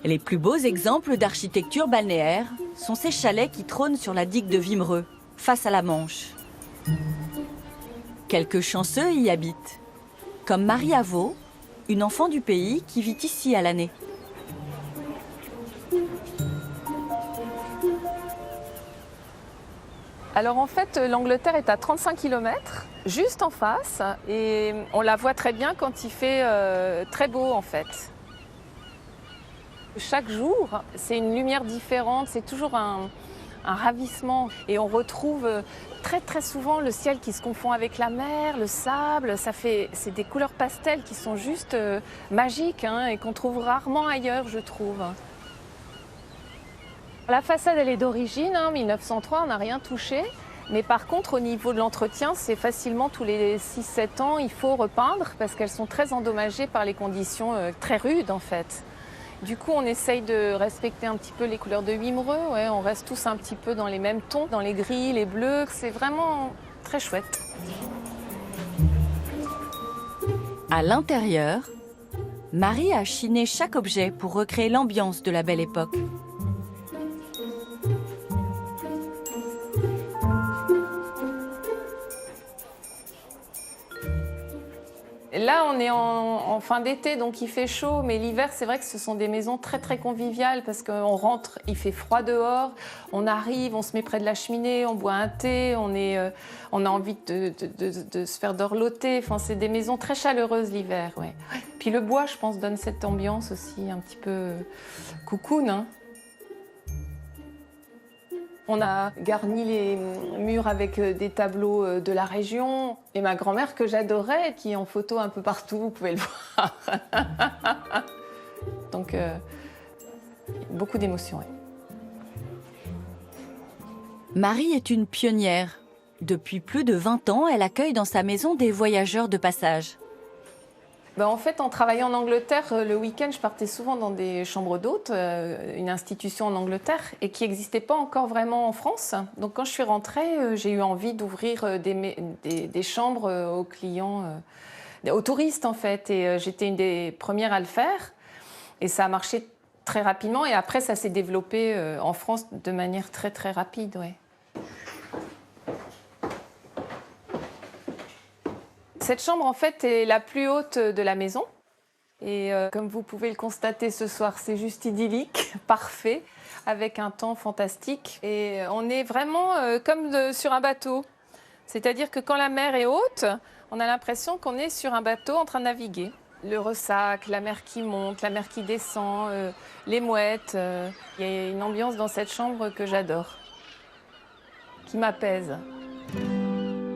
Les plus beaux exemples d'architecture balnéaire sont ces chalets qui trônent sur la digue de Wimereux, face à la Manche. Quelques chanceux y habitent, comme Marie Avaux, une enfant du pays qui vit ici à l'année. Alors en fait, l'Angleterre est à 35 km, juste en face, et on la voit très bien quand il fait très beau en fait. Chaque jour, c'est une lumière différente, c'est toujours un ravissement. Et on retrouve très souvent le ciel qui se confond avec la mer, le sable. C'est des couleurs pastel qui sont juste magiques hein, et qu'on trouve rarement ailleurs, je trouve. La façade, elle est d'origine, 1903, on n'a rien touché. Mais par contre, au niveau de l'entretien, c'est facilement tous les 6-7 ans, il faut repeindre parce qu'elles sont très endommagées par les conditions très rudes en fait. Du coup, on essaye de respecter un petit peu les couleurs de Wimereux. Ouais, on reste tous un petit peu dans les mêmes tons, dans les gris, les bleus. C'est vraiment très chouette. À l'intérieur, Marie a chiné chaque objet pour recréer l'ambiance de la Belle Époque. Là, on est en fin d'été, donc il fait chaud, mais l'hiver, c'est vrai que ce sont des maisons très conviviales parce qu'on rentre, il fait froid dehors, on arrive, on se met près de la cheminée, on boit un thé, on a envie de se faire dorloter. Enfin, c'est des maisons très chaleureuses l'hiver. Ouais. Puis le bois, je pense, donne cette ambiance aussi un petit peu cocoon. Hein. On a garni les murs avec des tableaux de la région. Et ma grand-mère, que j'adorais, qui est en photo un peu partout, vous pouvez le voir. Donc, beaucoup d'émotions. Ouais. Marie est une pionnière. Depuis plus de 20 ans, elle accueille dans sa maison des voyageurs de passage. En fait, en travaillant en Angleterre, le week-end, je partais souvent dans des chambres d'hôtes, une institution en Angleterre, et qui n'existait pas encore vraiment en France. Donc quand je suis rentrée, j'ai eu envie d'ouvrir des chambres aux clients, aux touristes en fait. Et j'étais une des premières à le faire. Et ça a marché très rapidement. Et après, ça s'est développé en France de manière très rapide. Ouais. Cette chambre, en fait, est la plus haute de la maison. Et comme vous pouvez le constater ce soir, c'est juste idyllique, parfait, avec un temps fantastique. Et on est vraiment comme sur un bateau. C'est-à-dire que quand la mer est haute, on a l'impression qu'on est sur un bateau en train de naviguer. Le ressac, la mer qui monte, la mer qui descend, les mouettes. Il y a une ambiance dans cette chambre que j'adore, qui m'apaise.